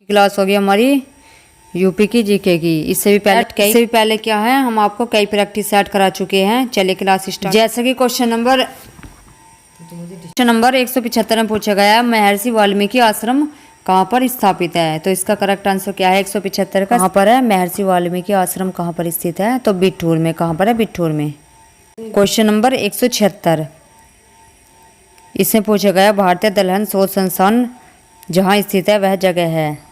Class होगी हमारी UP की जीके की। इससे भी पहले क्या है, हम आपको कई प्रैक्टिस सेट करा चुके हैं। चलिए क्लास स्टार्ट। जैसे कि क्वेश्चन नंबर 175 में पूछा गया, महर्षि वाल्मीकि आश्रम कहाँ पर स्थापित है। तो इसका करेक्ट आंसर क्या है 175 का, कहाँ पर है महर्षि वाल्मीकि आश्रम कहाँ पर स्थित है, तो बिठूर में। कहाँ पर है, बिठूर में। क्वेश्चन नंबर 176, इसमें पूछा गया भारतीय दलहन शोध संस्थान जहाँ स्थित है वह जगह है।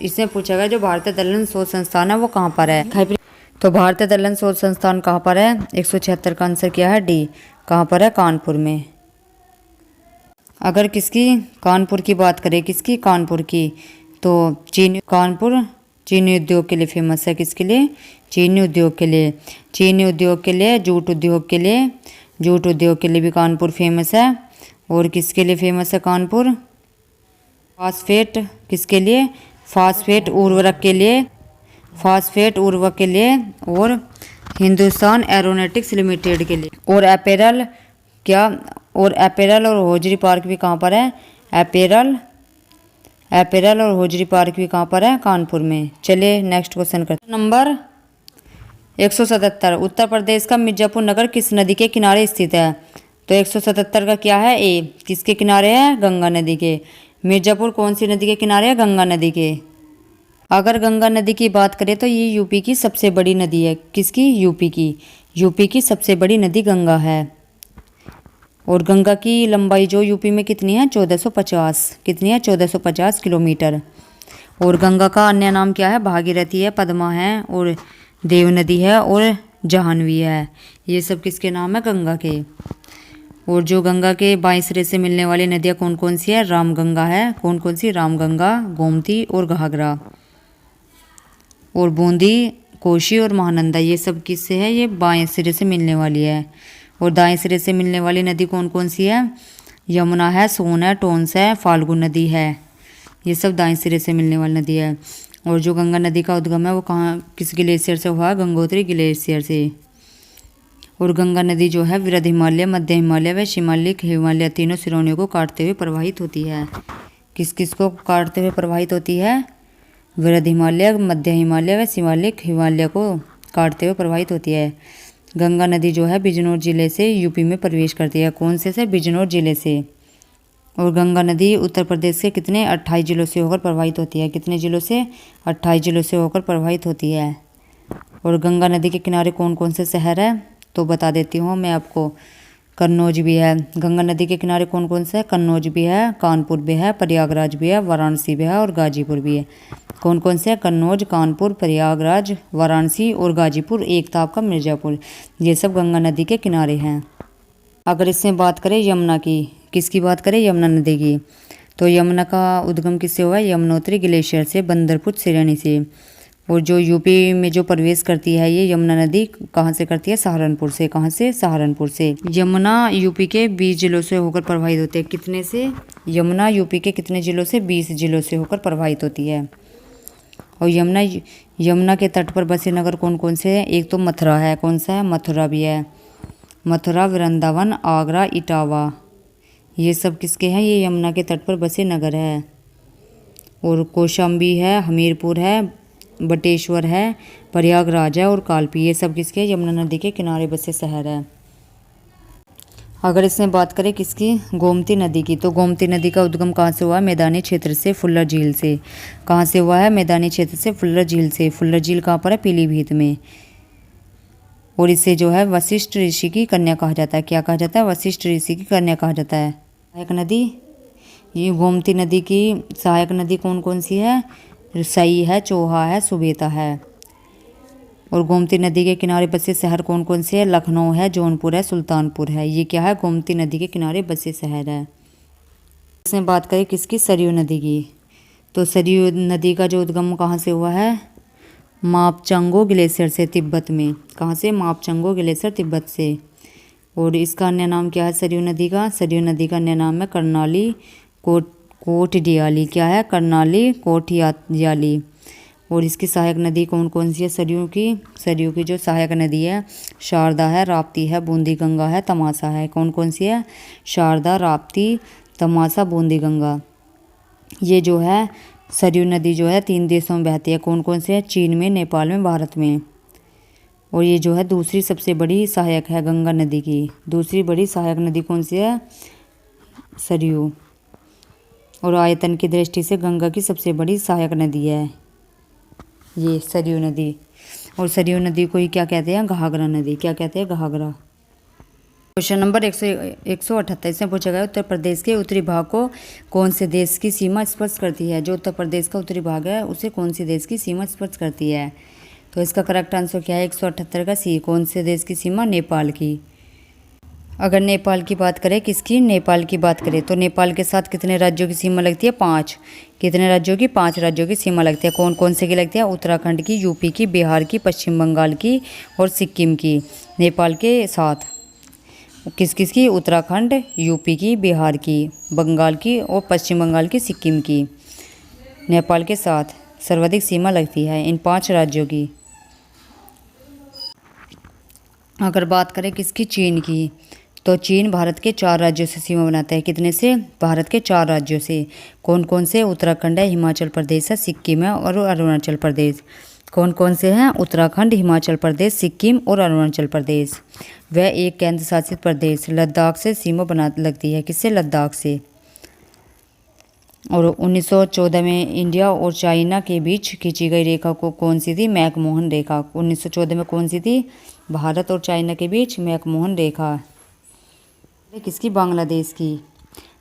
इसमें पूछा गया जो भारतीय दलहन शोध संस्थान है वो कहाँ पर है। तो भारतीय दलहन शोध संस्थान कहाँ पर है, 176 का आंसर क्या है डी, कहाँ पर है, कानपुर में। अगर किसकी, कानपुर की बात करें, किसकी, कानपुर की, तो कानपुर चीनी उद्योग के लिए फेमस है। किसके लिए, चीनी उद्योग के लिए। चीनी उद्योग के लिए, जूट उद्योग के लिए, जूट उद्योग के लिए भी कानपुर फेमस है। और किसके लिए फेमस है कानपुर, फास्फेट, किसके लिए, फास्फेट उर्वरक के लिए, फास्फेट उर्वरक के लिए, और हिंदुस्तान एरोनॉटिक्स लिमिटेड के लिए। और अपैरल क्या, और अपैरल और हौजरी पार्क भी कहाँ पर है, अपैरल और हौजरी पार्क भी कहाँ पर है, कानपुर में। चलिए नेक्स्ट क्वेश्चन करते हैं। नंबर 177, उत्तर प्रदेश का मिर्जापुर नगर किस नदी के किनारे स्थित है। तो 177 का क्या है, ए, किसके किनारे है, गंगा नदी के। मिर्जापुर कौन सी नदी के किनारे है, गंगा नदी के। अगर गंगा नदी की बात करें तो ये यूपी की सबसे बड़ी नदी है। किसकी, यूपी की सबसे बड़ी नदी गंगा है। और गंगा की लंबाई जो यूपी में कितनी है, 1450, कितनी है, 1450 किलोमीटर। और गंगा का अन्य नाम क्या है, भागीरथी है, पद्मा है, और देव नदी है, और जाह्नवी है। ये सब किसके नाम है, गंगा के। और जो गंगा के बाएं सिरे से मिलने वाली नदियाँ कौन कौन सी है, रामगंगा है, कौन कौन सी, रामगंगा, गोमती और घाघरा। और बूंदी, कोशी और महानंदा, ये सब किससे है, ये बाएं सिरे से मिलने वाली है। और दाएं सिरे से मिलने वाली नदी कौन कौन सी है, यमुना है, सोन है, टोंस है, फाल्गु नदी है। ये सब दाएं सिरे से मिलने वाली नदी है। और जो गंगा नदी का उद्गम है वो कहाँ, किस ग्लेशियर से हुआ है, गंगोत्री ग्लेशियर से। और गंगा नदी जो है वृहद हिमालय, मध्य हिमालय व शिमालिक हिमालय तीनों श्रेणियों को काटते हुए प्रवाहित होती है। किस किस को काटते हुए प्रवाहित होती है, वृहद हिमालय, मध्य हिमालय व शिमालिक हिमालय को काटते हुए प्रवाहित होती है। गंगा नदी जो है बिजनौर जिले से यूपी में प्रवेश करती है। कौन से बिजनौर जिले से। और गंगा नदी उत्तर प्रदेश के कितने, 28 जिलों से होकर प्रवाहित होती है। कितने जिलों से, 28 जिलों से होकर प्रवाहित होती है। और गंगा नदी के किनारे कौन कौन से शहर है, तो बता देती हूँ मैं आपको। कन्नौज भी है, गंगा नदी के किनारे कौन कौन से है, कन्नौज भी है, कानपुर भी है, प्रयागराज भी है, वाराणसी भी है, और गाजीपुर भी है। कौन कौन से है, कन्नौज, कानपुर, प्रयागराज, वाराणसी और गाजीपुर, एक था आपका मिर्जापुर। ये सब गंगा नदी के किनारे हैं। अगर इसमें बात करें यमुना की, किसकी बात करें, यमुना नदी की, तो यमुना का उद्गम किससे हुआ है, यमुनोत्री ग्लेशियर से, बंदरपुर श्रेणी से। और जो यूपी में जो प्रवेश करती है ये यमुना नदी कहाँ से करती है, सहारनपुर से। कहाँ से, सहारनपुर से। यमुना यूपी के 20 जिलों से होकर प्रवाहित होते हैं। कितने से, यमुना यूपी के कितने जिलों से, 20 जिलों से होकर प्रवाहित होती है। और यमुना के तट पर बसे नगर कौन कौन से हैं, एक तो मथुरा है, कौन सा है, मथुरा भी है, मथुरा, वृंदावन, आगरा, इटावा, ये सब किसके हैं, ये यमुना के तट पर बसे नगर है। और कौशाम्बी है, हमीरपुर है, बटेश्वर है, प्रयागराज है, और कालपी, ये सब किसके, यमुना नदी के किनारे बसे शहर है। अगर इसमें बात करें किसकी, गोमती नदी की, तो गोमती नदी का उद्गम कहाँ से हुआ है, मैदानी क्षेत्र से, फुल्लर झील से। कहाँ से हुआ है, मैदानी क्षेत्र से, फुल्लर झील से। फुल्लर झील कहाँ पर है, पीलीभीत में। और इसे जो है वशिष्ठ ऋषि की कन्या कहा जाता है। क्या कहा जाता है, वशिष्ठ ऋषि की कन्या कहा जाता है। सहायक नदी, ये गोमती नदी की सहायक नदी कौन कौन सी है, सई है, चोहा है, सुबेता है। और गोमती नदी के किनारे बसे शहर कौन कौन से हैं, लखनऊ है, जौनपुर है, सुल्तानपुर है। ये क्या है, गोमती नदी के किनारे बसे शहर है। इसमें बात करें किसकी, सरयू नदी की, तो सरयू नदी का जो उद्गम कहाँ से हुआ है, मापचंगो ग्लेशियर से, तिब्बत में। कहाँ से, मापचंगो ग्लेशियर, तिब्बत से। और इसका अन्य नाम क्या है सरयू नदी का, सरयू नदी का अन्य नाम है कर्नाली कोटडियाली। क्या है, कर्नाली कोटडियाली। और इसकी सहायक नदी कौन कौन सी है, सरयू की जो सहायक नदी है, शारदा है, राप्ती है, बूंदी गंगा है, तमाशा है। कौन कौन सी है, शारदा, राप्ती, तमाशा, बूंदी गंगा। ये जो है सरयू नदी जो है 3 देशों में बहती है। कौन कौन से है? चीन में, नेपाल में, भारत में। और ये जो है दूसरी सबसे बड़ी सहायक है गंगा नदी की। दूसरी बड़ी सहायक नदी कौन सी है? सरयू। और आयतन की दृष्टि से गंगा की सबसे बड़ी सहायक नदी है ये सरयू नदी। और सरयू नदी को ही क्या कहते हैं? घाघरा नदी। क्या कहते हैं? घाघरा। क्वेश्चन नंबर 178 से पूछा गया उत्तर प्रदेश के उत्तरी भाग को कौन से देश की सीमा स्पर्श करती है? जो उत्तर प्रदेश का उत्तरी भाग है उसे कौन सी देश की सीमा स्पर्श करती है? तो इसका करेक्ट आंसर क्या है? 178 का सी। कौन से देश की सीमा? नेपाल की। अगर नेपाल की बात करें, किसकी? नेपाल की बात करें तो नेपाल के साथ कितने राज्यों की सीमा लगती है? 5। कितने राज्यों की? 5 राज्यों की सीमा लगती है। कौन कौन से की लगती है? उत्तराखंड की, यूपी की, बिहार की, पश्चिम बंगाल की और सिक्किम की नेपाल के साथ। किस किस की? उत्तराखंड, यूपी की, बिहार की, बंगाल की और पश्चिम बंगाल की, सिक्किम की नेपाल के साथ सर्वाधिक सीमा लगती है इन 5 राज्यों की। अगर बात करें किसकी? चीन की, तो चीन भारत के 4 राज्यों से सीमा बनाता है। कितने से? भारत के 4 राज्यों से। कौन कौन से? उत्तराखंड है, हिमाचल प्रदेश है, सिक्किम है और अरुणाचल प्रदेश। कौन कौन से हैं? उत्तराखंड, हिमाचल प्रदेश, सिक्किम और अरुणाचल प्रदेश। वह एक केंद्र शासित प्रदेश लद्दाख से सीमा बना लगती है। किससे? लद्दाख से। और 1914 में इंडिया और चाइना के बीच खींची गई रेखा को कौन सी थी? मैकमोहन रेखा। 1914 में कौन सी थी? भारत और चाइना के बीच मैकमोहन रेखा। किसकी? बांग्लादेश की।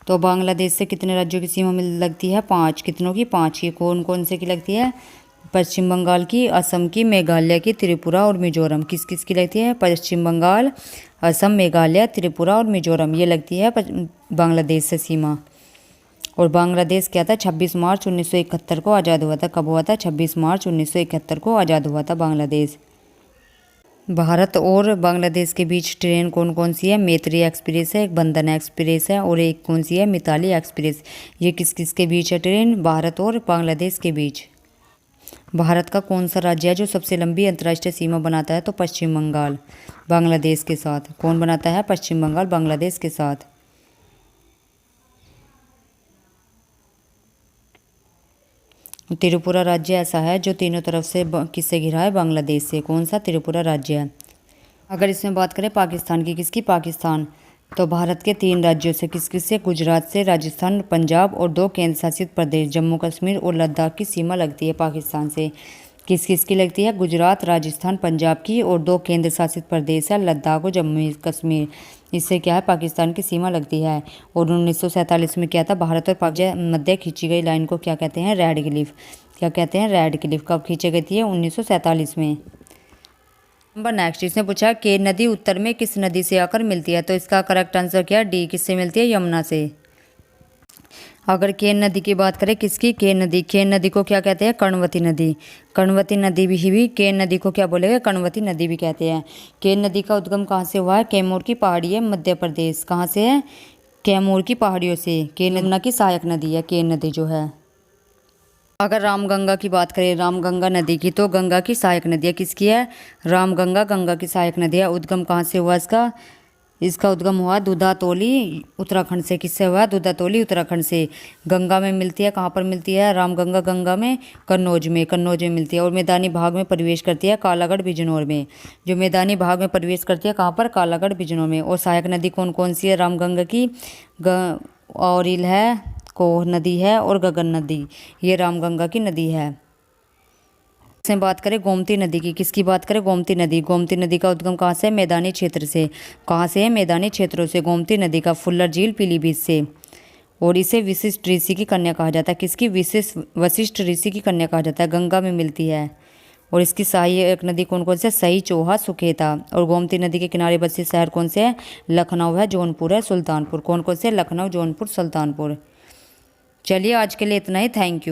तो बांग्लादेश से कितने राज्यों की सीमा मिल लगती है? 5। कितनों की? 5 की। कौन कौन से की लगती है? पश्चिम बंगाल की, असम की, मेघालय की, त्रिपुरा और मिजोरम। किस किस की लगती है? पश्चिम बंगाल, असम, मेघालय, त्रिपुरा और मिजोरम ये लगती है बांग्लादेश से सीमा। और बांग्लादेश क्या था? 26 मार्च 1971 को आज़ाद हुआ था। कब हुआ था? 26 मार्च 1971 को आज़ाद हुआ था बांग्लादेश। भारत और बांग्लादेश के बीच ट्रेन कौन कौन सी है? मैत्री एक्सप्रेस है, एक बंधन एक्सप्रेस है और एक कौन सी है? मिताली एक्सप्रेस। ये किस किस के बीच है ट्रेन? भारत और बांग्लादेश के बीच। भारत का कौन सा राज्य है जो सबसे लंबी अंतर्राष्ट्रीय सीमा बनाता है? तो पश्चिम बंगाल बांग्लादेश के साथ। कौन बनाता है? पश्चिम बंगाल बांग्लादेश के साथ। त्रिपुरा राज्य ऐसा है जो तीनों तरफ से किससे घिरा है? बांग्लादेश से। कौन सा? त्रिपुरा राज्य है। अगर इसमें बात करें पाकिस्तान की, किसकी? पाकिस्तान। तो भारत के 3 राज्यों से किस किस से? गुजरात से, राजस्थान, पंजाब और 2 केंद्र शासित प्रदेश जम्मू कश्मीर और लद्दाख की सीमा लगती है पाकिस्तान से। किस किस की लगती है? गुजरात, राजस्थान, पंजाब की और 2 केंद्र शासित प्रदेश है लद्दाख और जम्मू कश्मीर। इससे क्या है? पाकिस्तान की सीमा लगती है। और 1947 में क्या था? भारत और पाकिस्तान मध्य खींची गई लाइन को क्या कहते हैं? Red Cliff. क्या कहते हैं? Red Cliff. कब खींची गई थी? 1947 में। नंबर नेक्स्ट, इसने पूछा केन नदी उत्तर में किस नदी से आकर मिलती है? तो इसका करेक्ट आंसर क्या है? डी। किससे मिलती है? यमुना से। अगर केन नदी की बात करें, किसकी? केन नदी। केन नदी को क्या कहते हैं? कर्णवती नदी। कर्णवती नदी भी केन नदी को क्या बोलेंगे? कर्णवती नदी भी कहते हैं। केन नदी का उद्गम कहाँ से हुआ है? कैमूर की पहाड़ी है, मध्य प्रदेश। कहाँ से है? कैमूर की पहाड़ियों से। केन यमुना की सहायक नदी है केन नदी जो है। अगर रामगंगा की बात करें, रामगंगा नदी की, तो गंगा की सहायक नदी है। किसकी है? रामगंगा गंगा की सहायक नदी है। उद्गम कहाँ से हुआ इसका? इसका उद्गम हुआ दुधातोली उत्तराखंड से। किससे हुआ? दुधातोली उत्तराखंड से। गंगा में मिलती है। कहाँ पर मिलती है रामगंगा? गंगा में कन्नौज में। कन्नौज में मिलती है। और मैदानी भाग में प्रवेश करती है कालागढ़ बिजनौर में। जो मैदानी भाग में प्रवेश करती है कहाँ पर? कालागढ़ बिजनौर में। और सहायक नदी कौन कौन सी है रामगंगा की? औरिल है, कोह नदी है और गगन नदी। ये रामगंगा की नदी है। से बात करें गोमती नदी की, किसकी बात करें? गोमती नदी। गोमती नदी का उद्गम कहाँ से है? मैदानी क्षेत्र से। कहाँ से है? मैदानी क्षेत्रों से। गोमती नदी का फुल्लर झील पीलीभीत से। और इसे विशिष्ट ऋषि की कन्या कहा जाता है। किसकी? वशिष्ठ ऋषि की कन्या कहा जाता है। गंगा में मिलती है। और इसकी सहायक नदी कौन कौन से? सही, चोहा, सुखेता। और गोमती नदी के किनारे बसे शहर कौन से हैं? लखनऊ है, जौनपुर है, सुल्तानपुर। कौन कौन से? लखनऊ, जौनपुर, सुल्तानपुर। चलिए आज के लिए इतना ही। Thank you.